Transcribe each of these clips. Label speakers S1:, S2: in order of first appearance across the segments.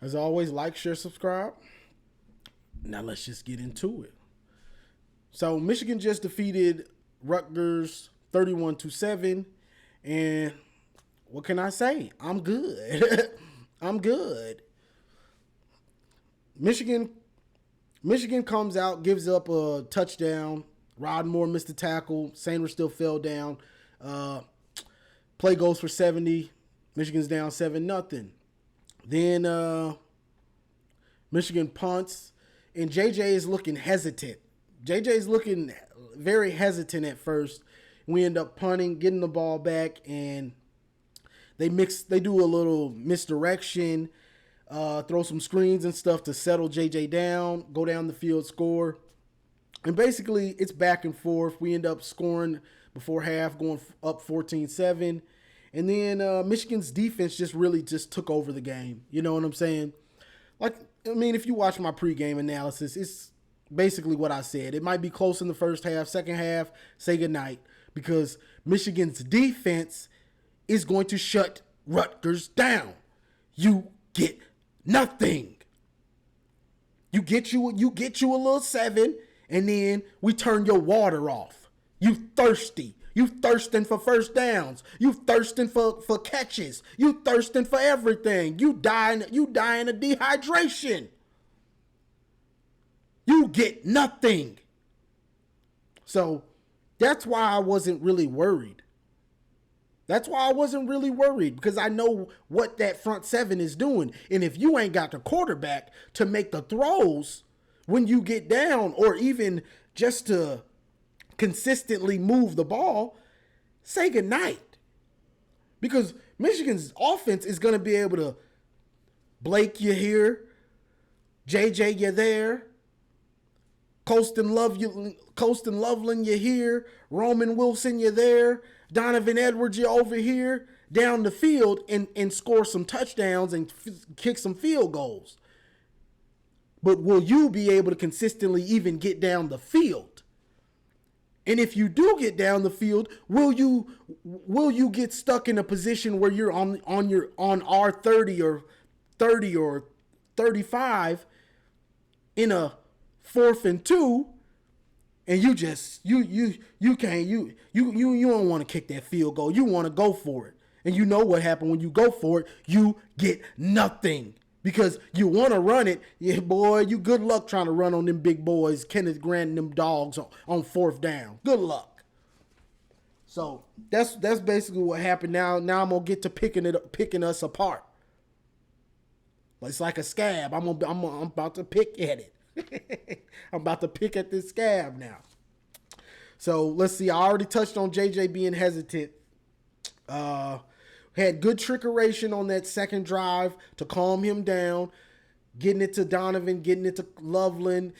S1: As always, like, share, subscribe. Now let's just get into it. So Michigan just defeated Rutgers 31-7. And what can I say? I'm good. I'm good. Michigan comes out, gives up a touchdown. Rod Moore missed the tackle. Sanders still fell down. Play goes for 70. Michigan's down 7-0. Then Michigan punts, and JJ is looking hesitant. JJ is looking very hesitant at first. We end up punting, getting the ball back, and they do a little misdirection, throw some screens and stuff to settle JJ down, go down the field, score. And basically, it's back and forth. We end up scoring before half, going up 14-7. And then Michigan's defense just took over the game. You know what I'm saying? If you watch my pregame analysis, it's basically what I said. It might be close in the first half. Second half, say goodnight. Because Michigan's defense is going to shut Rutgers down. You get nothing. You get you a little 7, and then we turn your water off. You thirsty. You thirsting for first downs. You thirsting for catches. You thirsting for everything. You dying of dehydration. You get nothing. So that's why I wasn't really worried. Because I know what that front 7 is doing. And if you ain't got the quarterback to make the throws when you get down, or even just to consistently move the ball, say goodnight. Because Michigan's offense is going to be able to Blake, you here. JJ, you there. Colston Loveland, you here. Roman Wilson, you there. Donovan Edwards, you over here. Down the field and score some touchdowns and kick some field goals. But will you be able to consistently even get down the field? And if you do get down the field, will you get stuck in a position where you're on R30 or 30 or 35 in a 4th and 2, and you don't want to kick that field goal. You want to go for it. And you know what happened when you go for it, you get nothing. Because you want to run it, yeah, boy, you good luck trying to run on them big boys, Kenneth Grant and them dogs on 4th down. Good luck. So that's basically what happened. Now I'm gonna get to picking us apart. It's like a scab. I'm about to pick at it. I'm about to pick at this scab now. So let's see. I already touched on JJ being hesitant. Had good trickeration on that second drive to calm him down, getting it to Donovan, getting it to Loveland.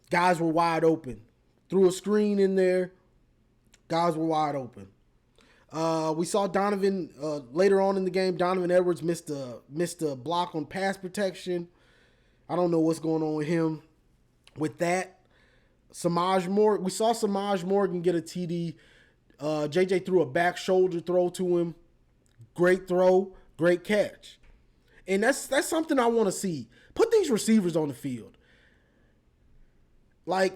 S1: Guys were wide open. Threw a screen in there. Guys were wide open. We saw Donovan later on in the game. Donovan Edwards missed a block on pass protection. I don't know what's going on with him with that. We saw Samaj Morgan get a TD. JJ threw a back shoulder throw to him. Great throw, great catch. And that's something I want to see. Put these receivers on the field. I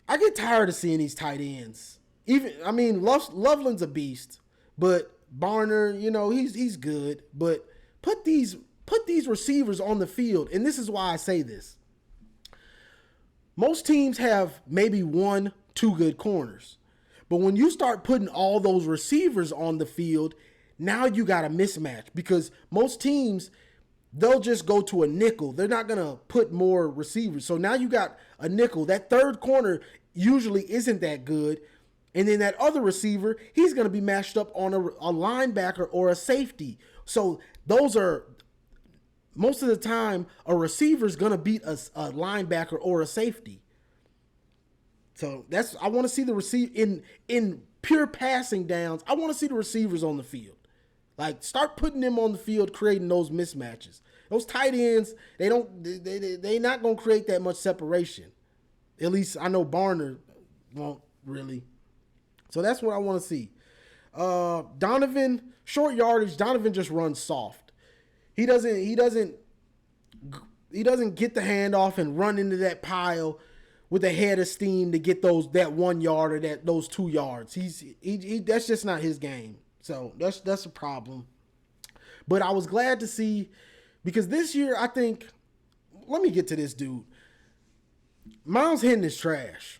S1: get tired of seeing these tight ends. Loveland's a beast, but Barner, he's good. But put these receivers on the field, and this is why I say this. Most teams have maybe 1-2 good corners. But when you start putting all those receivers on the field, now you got a mismatch, because most teams, they'll just go to a nickel. They're not going to put more receivers. So now you got a nickel. That third corner usually isn't that good. And then that other receiver, he's going to be matched up on a linebacker or a safety. So those are, most of the time, a receiver's going to beat a linebacker or a safety. So I want to see the receiver in pure passing downs. I want to see the receivers on the field. Start putting them on the field, creating those mismatches. Those tight ends, they not going to create that much separation. At least I know Barner won't really. So that's what I want to see. Donovan, short yardage, Donovan just runs soft. He doesn't get the handoff and run into that pile with a head of steam to get that 1 yard or those 2 yards. He that's just not his game. So that's a problem. But I was glad to see, because this year I think, let me get to this dude. Miles Hinton is trash.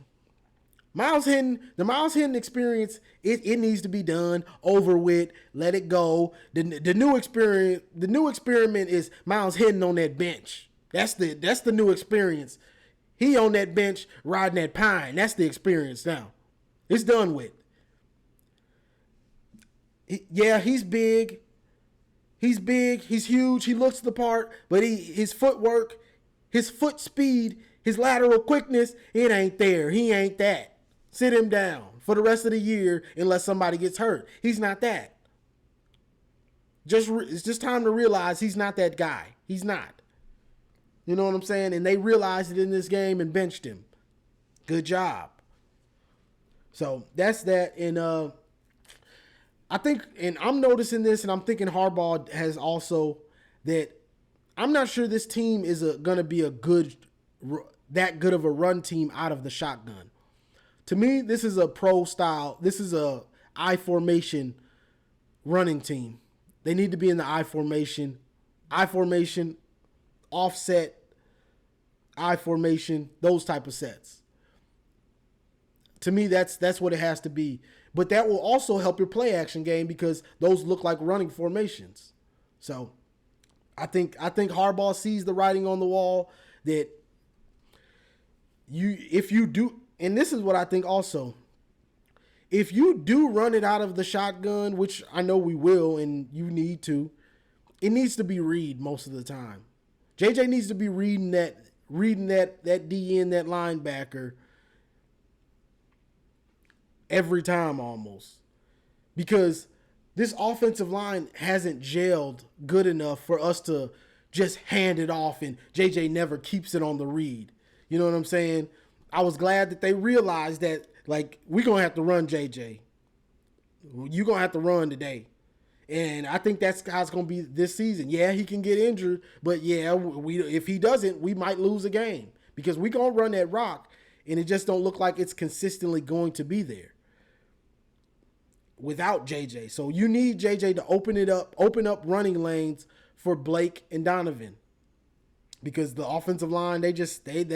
S1: The Miles Hinton experience, it needs to be done, over with, let it go. The new experiment is Miles Hinton on that bench. That's the new experience. He on that bench riding that pine. That's the experience now. It's done with. He's big. He's big. He's huge. He looks the part, but his footwork, his foot speed, his lateral quickness, it ain't there. He ain't that. Sit him down for the rest of the year unless somebody gets hurt. He's not that. It's just time to realize he's not that guy. He's not. You know what I'm saying? And they realized it in this game and benched him. Good job. So that's that. And I think, and I'm noticing this, and I'm thinking Harbaugh has also, that I'm not sure this team is going to be that good of a run team out of the shotgun. To me, this is a pro style. This is a I formation running team. They need to be in the I formation, offset, I formation, those type of sets. To me, that's what it has to be. But that will also help your play action game because those look like running formations. So I think Harbaugh sees the writing on the wall that if you do, and this is what I think also, if you do run it out of the shotgun, which I know we will and you need to, it needs to be read most of the time. JJ needs to be reading that DN, that linebacker every time almost, because this offensive line hasn't gelled good enough for us to just hand it off and JJ never keeps it on the read. You know what I'm saying? I was glad that they realized that, like, we're going to have to run JJ. You're going to have to run today. And I think that's how it's going to be this season. Yeah, he can get injured, but yeah, if he doesn't, we might lose a game because we're going to run that rock, and it just don't look like it's consistently going to be there without JJ. So you need JJ to open up running lanes for Blake and Donovan, because the offensive line, they just ain't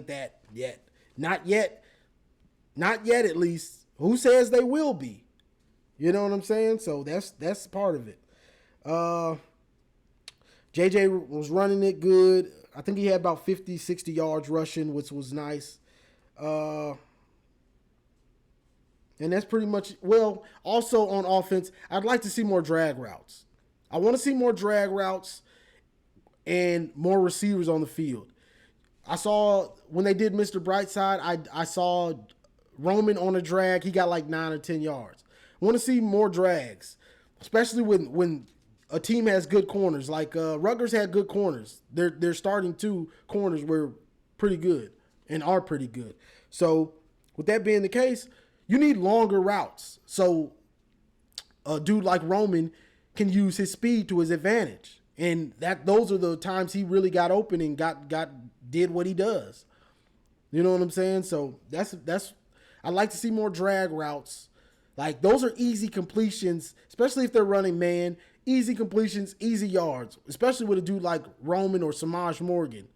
S1: that yet. Not yet at least. Who says they will be? You know what I'm saying? So that's part of it. JJ was running it good. I think he had about 50, 60 yards rushing, which was nice. And that's pretty much, well, also on offense, I'd like to see more drag routes. I want to see more drag routes and more receivers on the field. I saw when they did Mr. Brightside, I saw Roman on a drag. He got like 9 or 10 yards. I want to see more drags, especially when a team has good corners. Like Rutgers had good corners. Their starting 2 corners were pretty good and are pretty good. So with that being the case, you need longer routes. So a dude like Roman can use his speed to his advantage. And those are the times he really got open and did what he does. You know what I'm saying? So that's I'd like to see more drag routes. Like, those are easy completions, especially if they're running man. Easy completions, easy yards, especially with a dude like Roman or Samaj Morgan.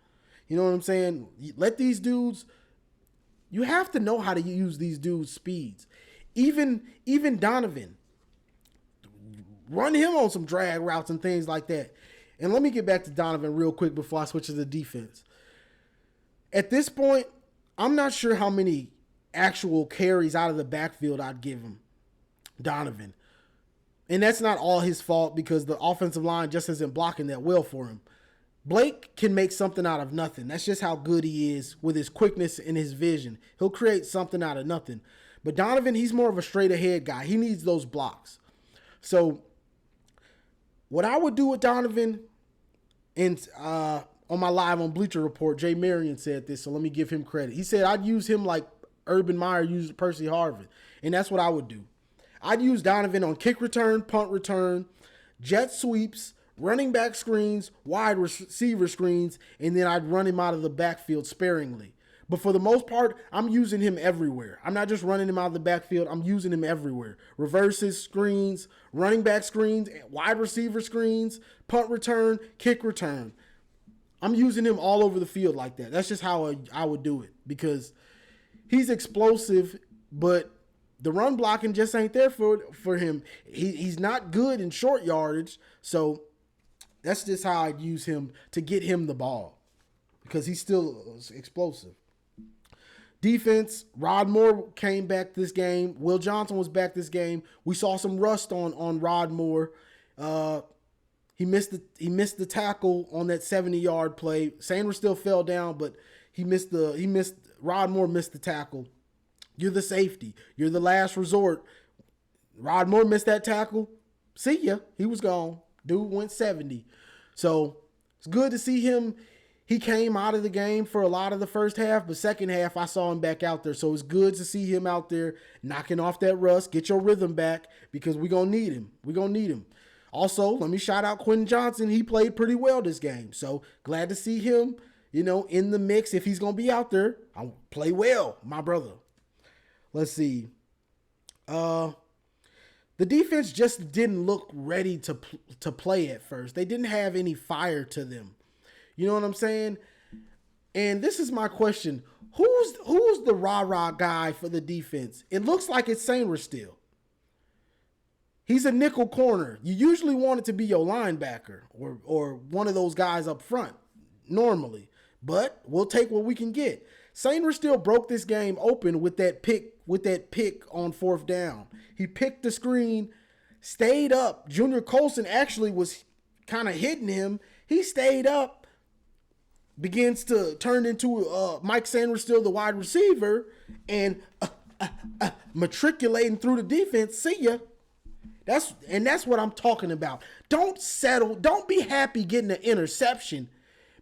S1: You know what I'm saying? Let these dudes, you have to know how to use these dudes' speeds. Even Donovan, run him on some drag routes and things like that. And let me get back to Donovan real quick before I switch to the defense. At this point, I'm not sure how many actual carries out of the backfield I'd give him, Donovan. And that's not all his fault because the offensive line just isn't blocking that well for him. Blake can make something out of nothing. That's just how good he is with his quickness and his vision. He'll create something out of nothing. But Donovan, he's more of a straight ahead guy. He needs those blocks. So what I would do with Donovan, and on my live on Bleacher Report, Jay Marion said this, so let me give him credit. He said I'd use him like Urban Meyer used Percy Harvin, and that's what I would do. I'd use Donovan on kick return, punt return, jet sweeps, running back screens, wide receiver screens, and then I'd run him out of the backfield sparingly. But for the most part, I'm using him everywhere. I'm not just running him out of the backfield. I'm using him everywhere. Reverses, screens, running back screens, wide receiver screens, punt return, kick return. I'm using him all over the field like that. That's just how I would do it because he's explosive, but the run blocking just ain't there for him. He's not good in short yardage, so that's just how I'd use him to get him the ball because he's still explosive. Defense, Rod Moore came back this game. Will Johnson was back this game. We saw some rust on Rod Moore. He missed the tackle on that 70-yard play. Sanders still fell down, but Rod Moore missed the tackle. You're the safety. You're the last resort. Rod Moore missed that tackle. See ya. He was gone. Dude went 70. So it's good to see him. He came out of the game for a lot of the first half, but second half I saw him back out there. So it's good to see him out there knocking off that rust. Get your rhythm back because we're going to need him. We're going to need him. Also, let me shout out Quentin Johnson. He played pretty well this game. So glad to see him, in the mix. If he's going to be out there, I'll play well, my brother. Let's see. The defense just didn't look ready to play at first. They didn't have any fire to them. You know what I'm saying? And this is my question. Who's the rah-rah guy for the defense? It looks like it's Sanders still. He's a nickel corner. You usually want it to be your linebacker or one of those guys up front normally. But we'll take what we can get. Sanders still broke this game open with that pick on fourth down. He picked the screen, stayed up. Junior Colson actually was kind of hitting him. He stayed up, begins to turn into Mike Sanders still the wide receiver and matriculating through the defense. See ya. That's what I'm talking about. Don't settle. Don't be happy getting an interception.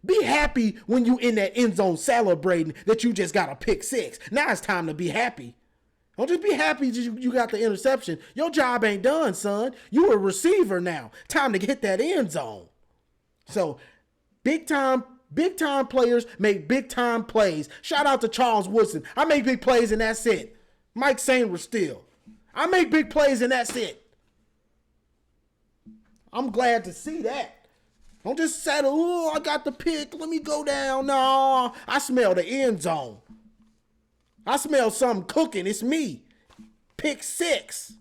S1: Be happy when you in that end zone celebrating that you just got a pick six. Now it's time to be happy. Don't just be happy you got the interception. Your job ain't done, son. You a receiver now. Time to hit that end zone. So, big time players make big time plays. Shout out to Charles Woodson. I make big plays and that's it. Mike Sanders still. I make big plays and that's it. I'm glad to see that. Don't just settle. Oh, I got the pick. Let me go down. No, I smell the end zone. I smell something cooking. It's me. Pick six.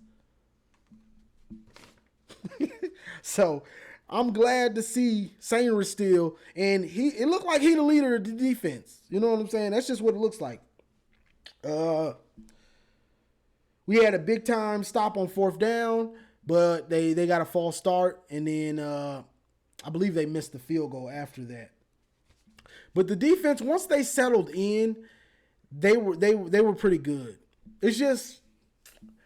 S1: So I'm glad to see Sanders still. And it looked like he the leader of the defense. You know what I'm saying? That's just what it looks like. We had a big time stop on fourth down, but they got a false start. And then I believe they missed the field goal after that. But the defense, once they settled in, they were pretty good. It's just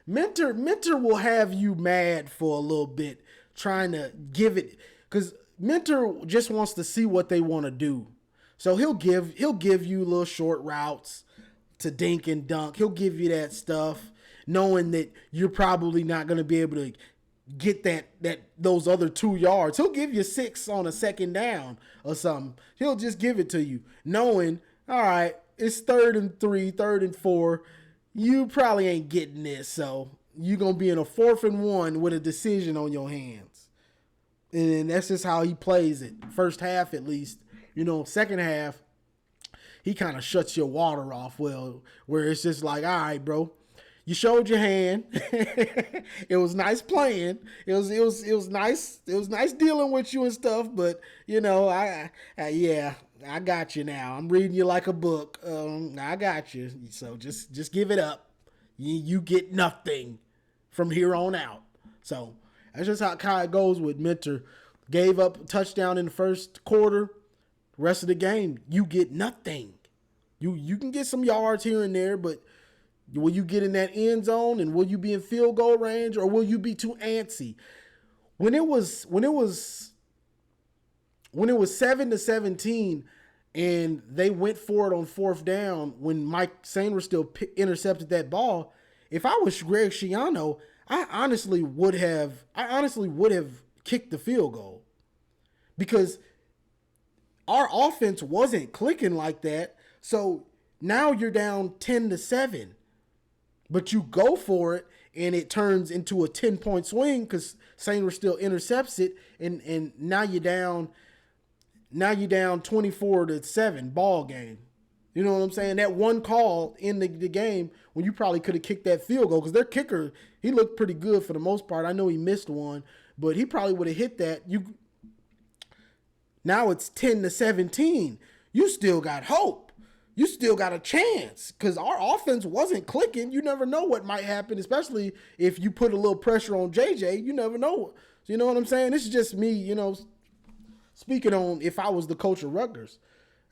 S1: Mentor will have you mad for a little bit, trying to give it, because Mentor just wants to see what they want to do. So he'll give you little short routes to dink and dunk. He'll give you that stuff, knowing that you're probably not going to be able to get those other 2 yards. He'll give you 6 on a second down or something. He'll just give it to you, knowing, all right, it's 3rd and 3, 3rd and 4. You probably ain't getting this, so you're going to be in a 4th and 1 with a decision on your hands. And that's just how he plays it. First half, at least. Second half, he kind of shuts your water off, where it's just like, all right, bro, you showed your hand. It was nice playing. It was nice. It was nice dealing with you and stuff, but I got you now. I'm reading you like a book. I got you. So just give it up. You get nothing from here on out. So that's just how it goes with Mentor. Gave up a touchdown in the first quarter. Rest of the game, you get nothing. You can get some yards here and there, but will you get in that end zone and will you be in field goal range or will you be too antsy? When it was 7-17 and they went for it on fourth down when Mike Sanders still intercepted that ball, if I was Greg Schiano, I honestly would have kicked the field goal. because our offense wasn't clicking like that. So now you're down 10-7, but you go for it and it turns into a 10-point swing because Sanger still intercepts it, and now you're down 24-7 ball game. You know what I'm saying? That one call in the game when you probably could have kicked that field goal, because their kicker, he looked pretty good for the most part. I know he missed one, but he probably would have hit that. Now it's 10-17. You still got hope. You still got a chance because our offense wasn't clicking. You never know what might happen, especially if you put a little pressure on JJ. You never know. You know what I'm saying? This is just me, speaking on if I was the coach of Rutgers.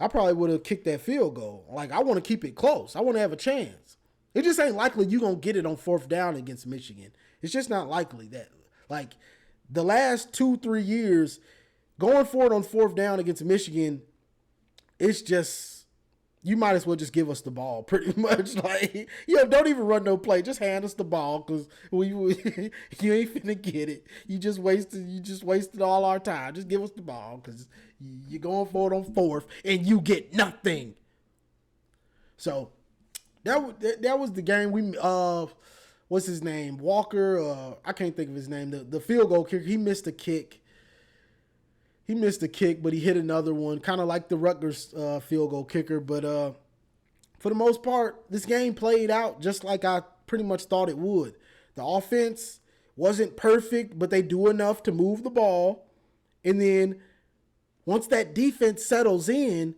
S1: I probably would have kicked that field goal. Like, I want to keep it close. I want to have a chance. It just ain't likely you're going to get it on 4th down against Michigan. It's just not likely that. Like, the last 2-3 years, going for it on 4th down against Michigan, it's just, you might as well just give us the ball pretty much. Like, don't even run no play. Just hand us the ball because you ain't finna get it. You just wasted all our time. Just give us the ball because you're going for it on 4th and you get nothing. So that was the game. What's his name? Walker. I can't think of his name. The field goal kicker. He missed a kick. But he hit another one, kind of like the Rutgers field goal kicker. But for the most part, this game played out just like I pretty much thought it would. The offense wasn't perfect, but they do enough to move the ball. And then once that defense settles in,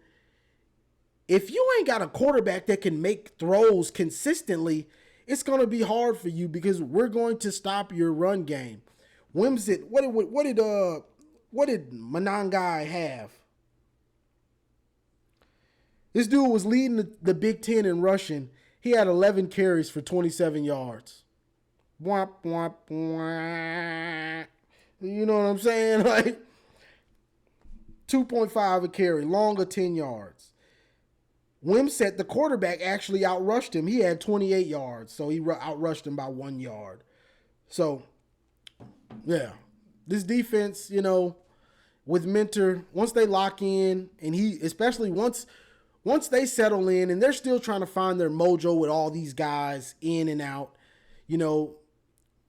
S1: if you ain't got a quarterback that can make throws consistently, it's going to be hard for you because we're going to stop your run game. Wimsit, what did Monangai have? This dude was leading the Big Ten in rushing. He had 11 carries for 27 yards. Womp, womp, womp. You know what I'm saying? Like, 2.5 a carry, longer 10 yards. Wimset, the quarterback, actually outrushed him. He had 28 yards, so he outrushed him by 1 yard. So, yeah. This defense, with Mentor, once they lock in, and especially once they settle in, and they're still trying to find their mojo with all these guys in and out.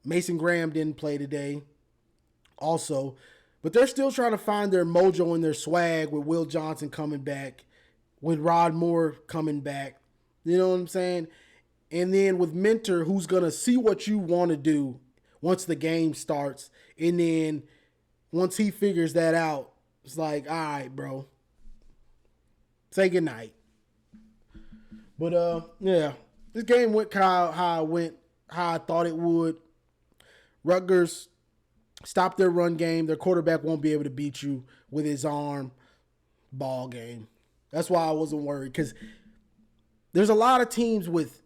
S1: Mason Graham didn't play today also, but they're still trying to find their mojo and their swag with Will Johnson coming back, with Rod Moore coming back. You know what I'm saying? And then with Mentor, who's going to see what you want to do once the game starts, and then once he figures that out, it's like, all right, bro, say goodnight. But, yeah, this game went how I thought it would. Rutgers stopped their run game. Their quarterback won't be able to beat you with his arm. Ball game. That's why I wasn't worried, because there's a lot of teams with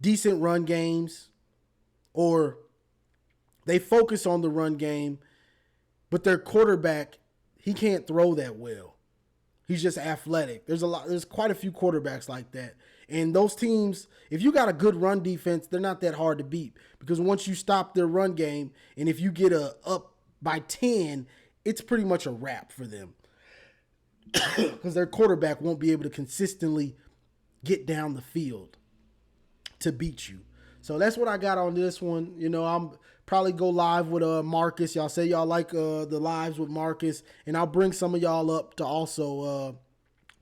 S1: decent run games, or they focus on the run game, but their quarterback, he can't throw that well. He's just athletic. There's quite a few quarterbacks like that. And those teams, if you got a good run defense, they're not that hard to beat, because once you stop their run game, and if you get up by 10, it's pretty much a wrap for them, because their quarterback won't be able to consistently get down the field to beat you. So that's what I got on this one. I'm probably go live with Marcus. Y'all say y'all like the lives with Marcus, and I'll bring some of y'all up to also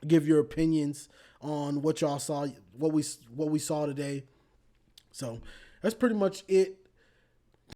S1: give your opinions on what y'all saw, what we saw today. So that's pretty much it